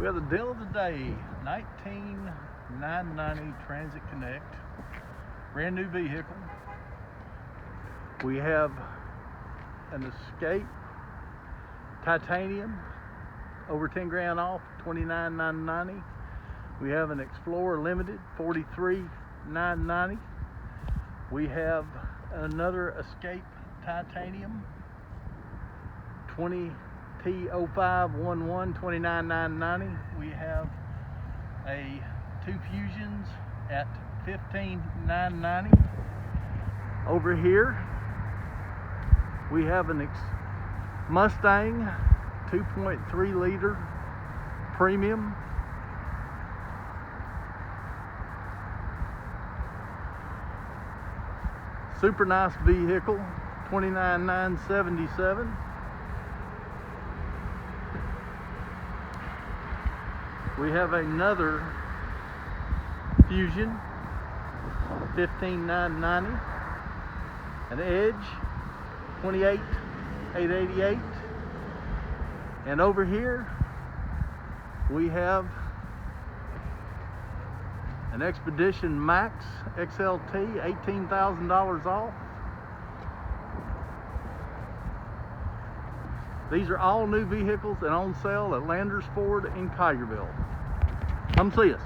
We have the deal of the day, 19990 Transit Connect, brand new vehicle. We have an Escape Titanium, over 10 grand off, $29,990. We have an Explorer Limited, $43,990. We have another Escape Titanium, 20T0511, $29,990. We have two Fusions at $15,990. Over here we have an Mustang 2.3 liter premium, super nice vehicle, $29,977. We have another Fusion, $15,990. An Edge, $28,888. And over here we have an Expedition Max XLT, $18,000 off. These are all new vehicles and on sale at Landers Ford in Collierville. Come see us.